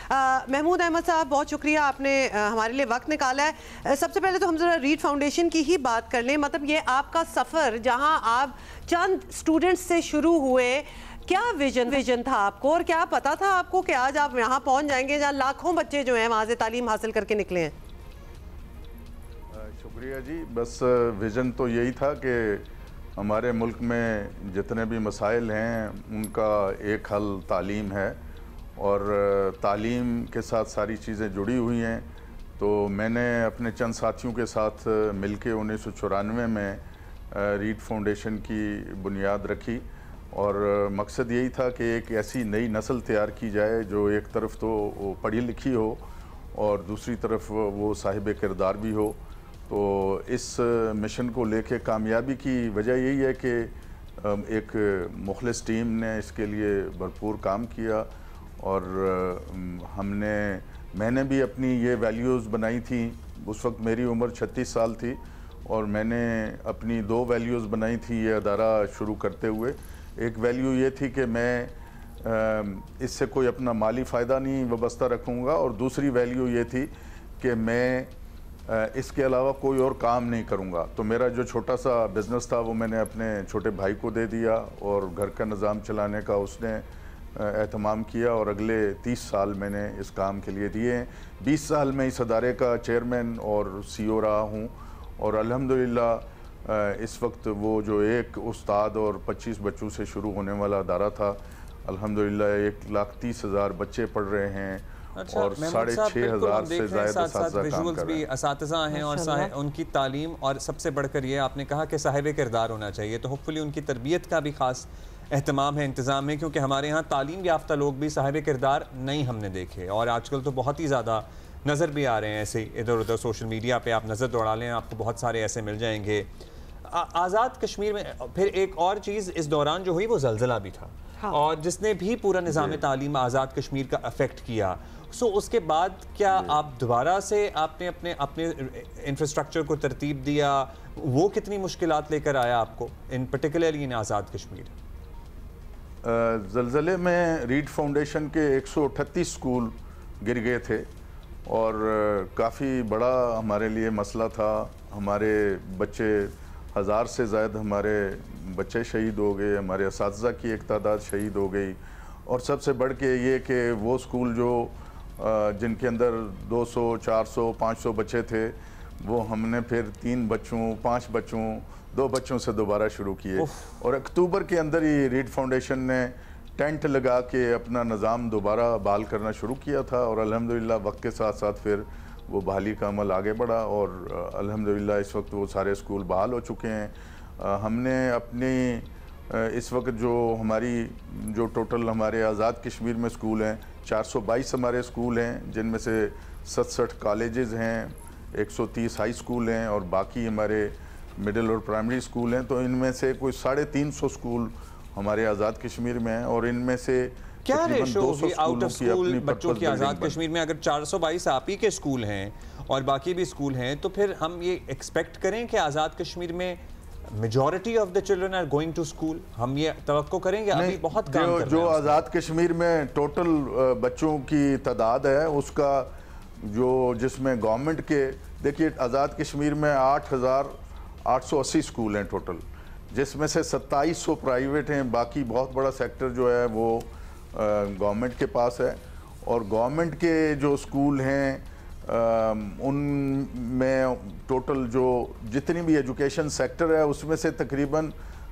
महमूद अहमद साहब, बहुत शुक्रिया, आपने हमारे लिए वक्त निकाला है। सबसे पहले तो हम ज़रा रीड फाउंडेशन की ही बात कर लें। मतलब ये आपका सफ़र जहां आप चंद स्टूडेंट्स से शुरू हुए, क्या विजन था आपको और क्या पता था आपको कि आज आप यहाँ पहुँच जाएंगे जहाँ लाखों बच्चे जो हैं वहाँ से तालीम हासिल करके निकले हैं? शुक्रिया जी। बस विज़न तो यही था कि हमारे मुल्क में जितने भी मसाइल हैं उनका एक हल तालीम है और तालीम के साथ सारी चीज़ें जुड़ी हुई हैं। तो मैंने अपने चंद साथियों के साथ मिलके 1994 में रीड फाउंडेशन की बुनियाद रखी और मकसद यही था कि एक ऐसी नई नस्ल तैयार की जाए जो एक तरफ तो पढ़ी लिखी हो और दूसरी तरफ वो साहिब किरदार भी हो। तो इस मिशन को लेके कामयाबी की वजह यही है कि एक मुखलिस टीम ने इसके लिए भरपूर काम किया और मैंने भी अपनी ये वैल्यूज़ बनाई थी। उस वक्त मेरी उम्र 36 साल थी और मैंने अपनी 2 वैल्यूज़ बनाई थी ये अदारा शुरू करते हुए। एक वैल्यू ये थी कि मैं इससे कोई अपना माली फ़ायदा नहीं वाबस्ता रखूँगा और दूसरी वैल्यू ये थी कि मैं इसके अलावा कोई और काम नहीं करूँगा। तो मेरा जो छोटा सा बिज़नेस था वो मैंने अपने छोटे भाई को दे दिया और घर का निज़ाम चलाने का उसने एहतमाम किया और अगले 30 साल मैंने इस काम के लिए दिए हैं। 20 साल में इस अदारे का चेयरमैन और CEO रहा हूँ और अल्हम्दुलिल्लाह इस वक्त वो जो एक उस्ताद और 25 बच्चों से शुरू होने वाला अदारा था, अल्हम्दुलिल्लाह 1,30,000 बच्चे पढ़ रहे हैं। अच्छा, और 6,500 से ज़्यादा विजुअल्स भी असातिज़ा हैं और उनकी तालीम, और सबसे बढ़कर ये आपने कहा कि साहिब किरदार होना चाहिए, तो होपफुली उनकी तरबियत का भी ख़ास एहतमाम है, इंतज़ाम है, क्योंकि हमारे यहाँ तालीम याफ्ता लोग भी साहिब किरदार नहीं हमने देखे और आजकल तो बहुत ही ज़्यादा नज़र भी आ रहे हैं ऐसे इधर उधर सोशल मीडिया पे। आप नज़र दौड़ा लें, आपको बहुत सारे ऐसे मिल जाएंगे। आज़ाद कश्मीर में फिर एक और चीज़ इस दौरान जो हुई वो ज़लज़ला भी था। हाँ। और जिसने भी पूरा निज़ाम तालीम आज़ाद कश्मीर का अफेक्ट किया। सो उसके बाद क्या आप दोबारा से आपने अपने इंफ्रास्ट्रक्चर को तरतीब दिया? वो कितनी मुश्किलात लेकर आया आपको in particularly in Azad Kashmir? ज़लज़ले में रीड फाउंडेशन के 138 स्कूल गिर गए थे और काफ़ी बड़ा हमारे लिए मसला था। हमारे बच्चे 1000 से ज़ायद हमारे बच्चे शहीद हो गए, हमारे असातिज़ा की एक तादाद शहीद हो गई और सबसे बढ़ के ये कि वो स्कूल जो जिनके अंदर 200, 400, 500 बच्चे थे वो हमने फिर 3 बच्चों, 5 बच्चों, 2 बच्चों से दोबारा शुरू किए और अक्टूबर के अंदर ही रीड फाउंडेशन ने टेंट लगा के अपना निज़ाम दोबारा बहाल करना शुरू किया था और अल्हम्दुलिल्लाह वक्त के साथ साथ फिर वो बहाली का अमल आगे बढ़ा और अल्हम्दुलिल्लाह इस वक्त वो सारे स्कूल बहाल हो चुके हैं। हमने अपनी इस वक्त जो टोटल हमारे आज़ाद कश्मीर में स्कूल हैं 422 हमारे स्कूल हैं, जिनमें से 67 कॉलेजेस हैं, 130 हाई स्कूल हैं और बाकी हमारे मिडिल और प्राइमरी स्कूल हैं। तो इनमें से कोई 350 स्कूल हमारे आज़ाद कश्मीर में हैं और इनमें से क्या रेशो होगी आउट ऑफ स्कूल बच्चों की आज़ाद कश्मीर में? अगर 422 आप ही के स्कूल हैं और बाकी भी स्कूल हैं तो फिर हम ये एक्सपेक्ट करें कि आज़ाद कश्मीर में majority of the children are going to school? हम ये तवक्को करेंगे? अभी बहुत काम कर जो आज़ाद कश्मीर में टोटल बच्चों की तादाद है उसका जिसमें गवर्नमेंट के, देखिए आज़ाद कश्मीर में 8,880 स्कूल हैं टोटल, जिसमें से 2700 प्राइवेट हैं। बाकी बहुत बड़ा सेक्टर जो है वो गवर्नमेंट के पास है और गवर्नमेंट के जो स्कूल हैं उनमें टोटल जितनी भी एजुकेशन सेक्टर है उसमें से तकरीबन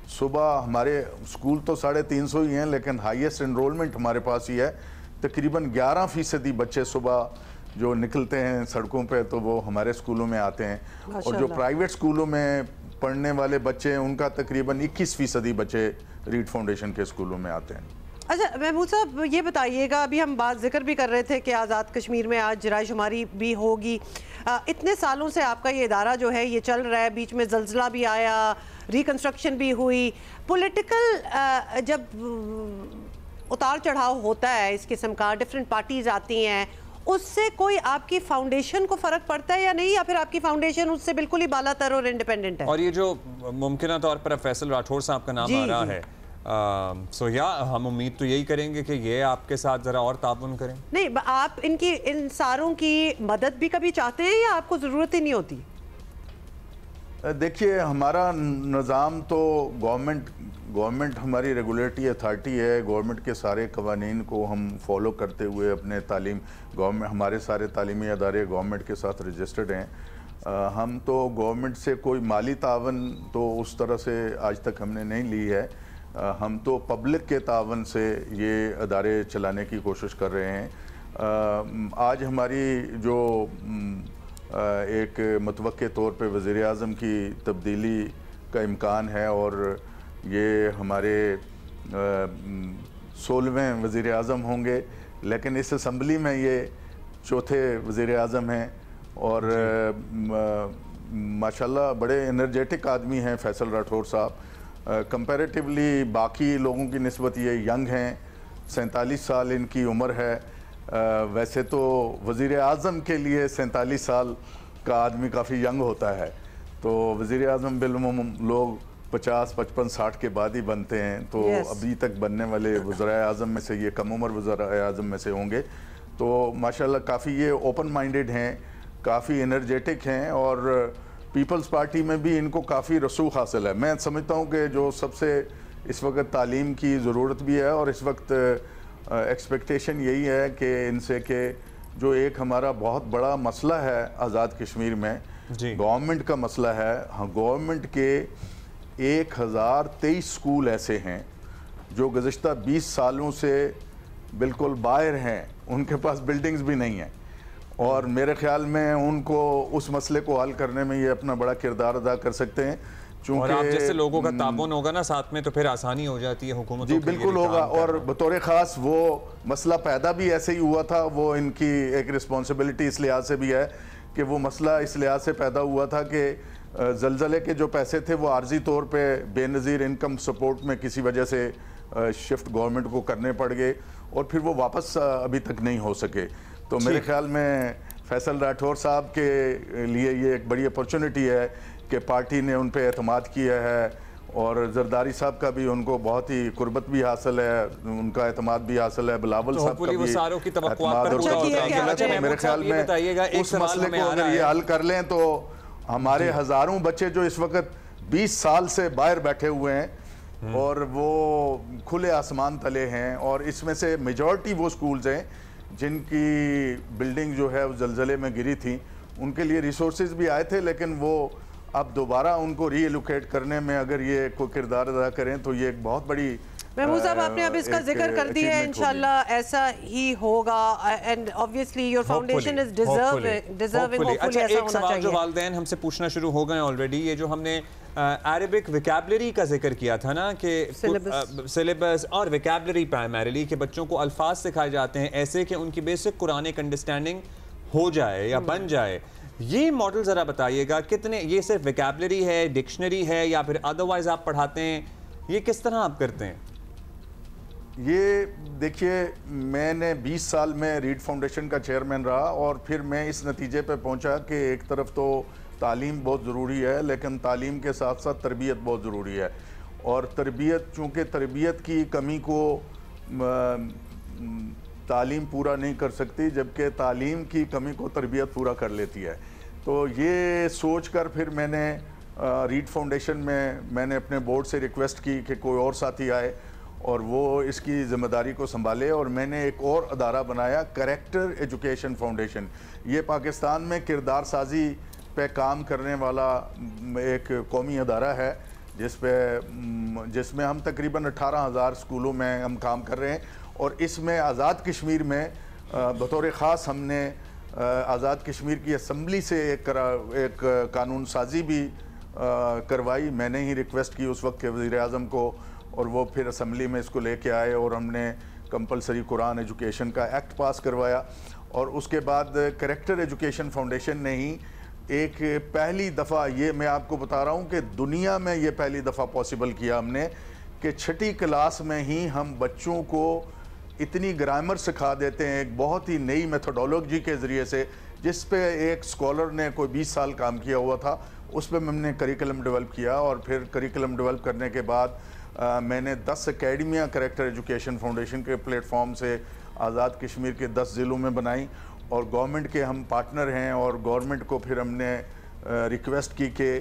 सुबह हमारे स्कूल तो 350 ही हैं लेकिन हाईएस्ट एनरोलमेंट हमारे पास ही है। तकरीबन 11% बच्चे सुबह जो निकलते हैं सड़कों पे तो वो हमारे स्कूलों में आते हैं और जो प्राइवेट स्कूलों में पढ़ने वाले बच्चे हैं उनका तकरीबन 21% बच्चे रीड फाउंडेशन के स्कूलों में आते हैं। अच्छा महमूद साहब, ये बताइएगा, अभी हम बात जिक्र भी कर रहे थे कि आज़ाद कश्मीर में आज जराई शुमारी भी होगी। इतने सालों से आपका ये इदारा जो है ये चल रहा है, बीच में ज़लज़ला भी आया, रिकन्स्ट्रक्शन भी हुई, पॉलिटिकल जब उतार चढ़ाव होता है इस किस्म का, डिफरेंट पार्टीज आती हैं, उससे कोई आपकी फाउंडेशन को फ़र्क पड़ता है या नहीं, या फिर आपकी फाउंडेशन उससे बिल्कुल ही बालातर और इंडिपेंडेंट है? और ये जो मुमकिन तौर पर फैसल राठौर साहब का नाम आ रहा है, सो या हम उम्मीद तो यही करेंगे कि ये आपके साथ ज़रा और ताउन करें। नहीं, आप इन सारों की मदद भी कभी चाहते हैं या आपको ज़रूरत ही नहीं होती? देखिए, हमारा निज़ाम तो गवर्नमेंट हमारी रेगुलेटरी अथॉरिटी है। गवर्नमेंट के सारे कवानीन को हम फॉलो करते हुए अपने गवर्नमेंट, हमारे सारे तालीमी अदारे गवर्नमेंट के साथ रजिस्टर्ड हैं। हम तो गवर्नमेंट से कोई माली तावन तो उस तरह से आज तक हमने नहीं ली है। हम तो पब्लिक के तावन से ये अदारे चलाने की कोशिश कर रहे हैं। आज हमारी जो एक मतवक्के तौर पे वज़ीर आज़म की तब्दीली का इम्कान है और ये हमारे 16वें वज़ीर आज़म होंगे, लेकिन इस असम्बली में ये चौथे वज़ीर आज़म हैं और माशाल्लाह बड़े एनर्जेटिक आदमी हैं फैसल राठौर साहब। कंपैरेटिवली बाकी लोगों की निस्बत ये यंग हैं, 47 साल इनकी उम्र है। वैसे तो वज़ीर आज़म के लिए 47 साल का आदमी काफ़ी यंग होता है, तो वज़ीर आज़म बिलउमूम लोग 50, 55, 60 के बाद ही बनते हैं। तो अभी तक बनने वाले वज़ीर आज़म में से ये कम उम्र वज़ीर आज़म में से होंगे। तो माशाल्लाह काफ़ी ये ओपन माइंडेड हैं, काफ़ी एनर्जेटिक हैं और पीपल्स पार्टी में भी इनको काफ़ी रसूख हासिल है। मैं समझता हूँ कि जो सबसे इस वक्त तालीम की ज़रूरत भी है और इस वक्त एक्सपेक्टेशन यही है कि इनसे कि जो एक हमारा बहुत बड़ा मसला है आज़ाद कश्मीर में, गवर्नमेंट का मसला है। हाँ, गवर्नमेंट के 1023 स्कूल ऐसे हैं जो गुज़िश्ता 20 सालों से बिल्कुल बाहर हैं, उनके पास बिल्डिंग्स भी नहीं हैं और मेरे ख्याल में उनको उस मसले को हल करने में ये अपना बड़ा किरदार अदा कर सकते हैं। और आप जैसे लोगों का ताबन होगा ना साथ में, तो फिर आसानी हो जाती है हुकूमत। जी बिल्कुल होगा। और बतौर ख़ास वो मसला पैदा भी ऐसे ही हुआ था, वो इनकी एक रिस्पॉन्सिबिलिटी इस लिहाज से भी है कि वो मसला इस लिहाज से पैदा हुआ था कि ज़लज़ले के जो पैसे थे वो आर्जी तौर पे बेनज़ीर इनकम सपोर्ट में किसी वजह से शिफ्ट गवर्नमेंट को करने पड़ गए और फिर वो वापस अभी तक नहीं हो सके। तो मेरे ख्याल में फैसल राठौर साहब के लिए ये एक बड़ी अपॉर्चुनिटी है कि पार्टी ने उन पर एतमाद किया है और जरदारी साहब का भी उनको बहुत ही कुर्बत भी हासिल है, उनका एतमाद भी हासिल है, बिलावल साहब का भी एतमाद। और मेरे ख्याल में उस मसले को अगर ये हल कर लें तो हमारे हज़ारों बच्चे जो इस वक्त 20 साल से बाहर बैठे हुए हैं और वो खुले आसमान तले हैं और इसमें से मेजॉरिटी वो स्कूल्स हैं जिनकी बिल्डिंग जो है उस ज़लज़ले में गिरी थी, उनके लिए रिसोर्सेज भी आए थे, लेकिन वो अब दोबारा उनको रीएलोकेट करने में अगर ये कोई किरदार अदा करें तो ये एक बहुत बड़ी। महमूद साहब, आपने अब इसका जिक्र कर दिया है, इंशाल्लाह ऐसा ही होगा and obviously your foundation is deserving. अच्छा, एक सवाल जो वालिदैन हमसे पूछना शुरू हो गए ऑलरेडी, ये जो हमने अरेबिक वोकैबुलरी का जिक्र किया था ना कि सिलेबस और वोकैबुलरी प्राइमरीली के बच्चों को अल्फाज सिखाए जाते हैं ऐसे कि उनकी बेसिक कुरानिक अंडरस्टैंडिंग हो जाए या बन जाए, ये मॉडल ज़रा बताइएगा कितने, ये सिर्फ वोकैबुलरी है, डिक्शनरी है या फिर अदरवाइज आप पढ़ाते हैं, ये किस तरह आप करते हैं? ये देखिए, मैंने 20 साल में रीड फाउंडेशन का चेयरमैन रहा और फिर मैं इस नतीजे पे पहुंचा कि एक तरफ तो तालीम बहुत ज़रूरी है, लेकिन तालीम के साथ साथ तरबियत बहुत ज़रूरी है और तरबियत, चूँकि तरबियत की कमी को तालीम पूरा नहीं कर सकती, जबकि तालीम की कमी को तरबियत पूरा कर लेती है। तो ये सोच कर फिर मैंने रीड फाउंडेशन में मैंने अपने बोर्ड से रिक्वेस्ट की कि कोई और साथी आए और वो इसकी ज़िम्मेदारी को संभाले और मैंने एक और अदारा बनाया, करैक्टर एजुकेशन फाउंडेशन। ये पाकिस्तान में किरदार साजी पे काम करने वाला एक कौमी अदारा है जिसमें हम तकरीबन 18,000 स्कूलों में हम काम कर रहे हैं और इसमें आज़ाद कश्मीर में बतौर ख़ास हमने आज़ाद कश्मीर की असम्बली से एक कानून साजी भी करवाई। मैंने ही रिक्वेस्ट की उस वक्त के वज़ीर आज़म को और वो फिर असम्बली में इसको लेके आए और हमने कंपलसरी कुरान एजुकेशन का एक्ट पास करवाया और उसके बाद करैक्टर एजुकेशन फाउंडेशन ने ही एक पहली दफ़ा, ये मैं आपको बता रहा हूँ कि दुनिया में ये पहली दफ़ा पॉसिबल किया हमने कि 6ठी क्लास में ही हम बच्चों को इतनी ग्रामर सिखा देते हैं एक बहुत ही नई मेथोडोलॉजी के ज़रिए से, जिस पे एक स्कॉलर ने कोई 20 साल काम किया हुआ था, उस पर हमने करिकुलम डेवलप किया और फिर करिकुलम डेवलप करने के बाद मैंने 10 अकेडमियाँ करेक्टर एजुकेशन फाउंडेशन के प्लेटफॉर्म से आज़ाद कश्मीर के 10 ज़िलों में बनाई और गवर्नमेंट के हम पार्टनर हैं और गवर्नमेंट को फिर हमने रिक्वेस्ट की कि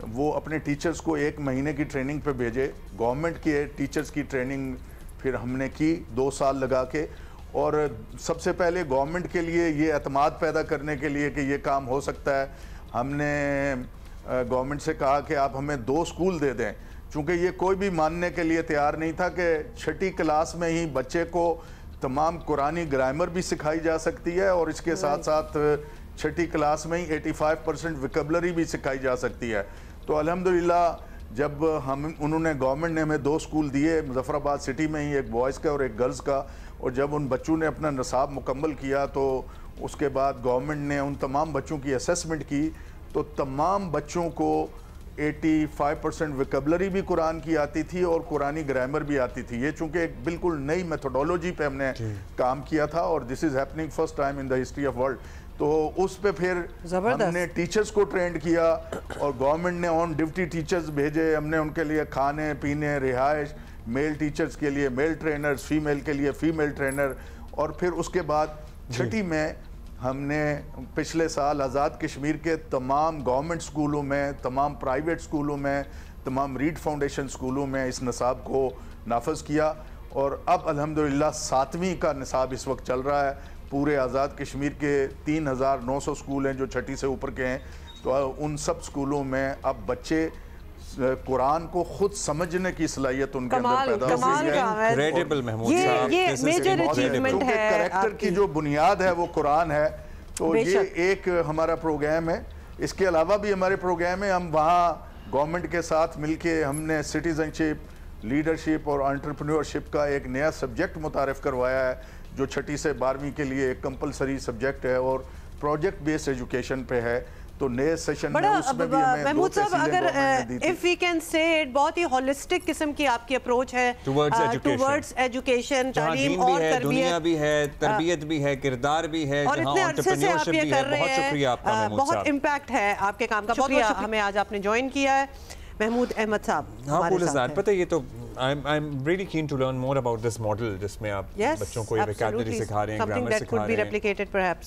वो अपने टीचर्स को 1 महीने की ट्रेनिंग पे भेजे। गवर्नमेंट के टीचर्स की ट्रेनिंग फिर हमने की 2 साल लगा के, और सबसे पहले गवर्नमेंट के लिए ये एतमाद पैदा करने के लिए कि ये काम हो सकता है, हमने गवर्नमेंट से कहा कि आप हमें 2 स्कूल दे दें, चूँकि ये कोई भी मानने के लिए तैयार नहीं था कि 6ठी क्लास में ही बच्चे को तमाम कुरानी ग्रामर भी सिखाई जा सकती है और इसके साथ साथ 6ठी क्लास में ही 85% विकेबलरी भी सिखाई जा सकती है। तो अल्हम्दुलिल्लाह जब उन्होंने गवर्नमेंट ने हमें 2 स्कूल दिए, मुजफ्फराबाद सिटी में ही, एक बॉयज़ का और एक गर्ल्स का, और जब उन बच्चों ने अपना निसाब मुकम्मल किया तो उसके बाद गवर्नमेंट ने उन तमाम बच्चों की असेसमेंट की, तो तमाम बच्चों को 85% विकेबलरी भी कुरान की आती थी और कुरानी ग्रामर भी आती थी। ये चूँकि एक बिल्कुल नई मेथोडोलॉजी पे हमने काम किया था और this is happening first time in the history of world. तो उस पे फिर हमने टीचर्स को ट्रेंड किया और गवर्नमेंट ने ऑन ड्यूटी टीचर्स भेजे, हमने उनके लिए खाने पीने, रिहाइश, मेल टीचर्स के लिए मेल ट्रेनर्स, फीमेल के लिए फीमेल ट्रेनर, और फिर उसके बाद 6ठी में हमने पिछले साल आज़ाद कश्मीर के तमाम गवर्नमेंट स्कूलों में, तमाम प्राइवेट स्कूलों में, तमाम रीड फाउंडेशन स्कूलों में इस निसाब को नाफज किया और अब अल्हम्दुलिल्लाह 7वीं का निसाब इस वक्त चल रहा है। पूरे आज़ाद कश्मीर के 3900 स्कूल हैं जो 6ठी से ऊपर के हैं, तो उन सब स्कूलों में अब बच्चे कुरान को खुद समझने की सलाहियत उनके अंदर पैदा हो गई है। इनक्रेडिबल महमूद साहब, ये मेजर अचीवमेंट है। कैरेक्टर की जो बुनियाद है वो कुरान है, तो ये एक हमारा प्रोग्राम है। इसके अलावा भी हमारे प्रोग्राम है, हम वहाँ गवर्नमेंट के साथ मिलके हमने सिटीजनशिप, लीडरशिप और एंटरप्रेन्योरशिप का एक नया सब्जेक्ट मुतारिफ करवाया है जो 6ठी से 12वीं के लिए एक कंपलसरी सब्जेक्ट है और प्रोजेक्ट बेस्ड एजुकेशन पे है। तो नए सेशन में उसमें भी हमें महमूद साहब, अगर if we can say it, बहुत ही होलिस्टिक किस्म की आपकी अप्रोच है टुवर्ड्स एजुकेशन, तालीम और तरबियत, दुनिया भी है, तरबियत भी है, किरदार भी है, और इतने अरसे से आप ये कर रहे हैं। बहुत शुक्रिया आपका महमूद साहब, बहुत इम्पैक्ट है आपके काम का। बहुत हमें आज आपने ज्वाइन किया है महमूद अहमद साहब। हाँ, पता है, ये तो I'm really keen to learn more about this model जिसमें आप बच्चों को ये vocabulary सिखा रहे हैं, ग्रामर सिखा रहे हैं।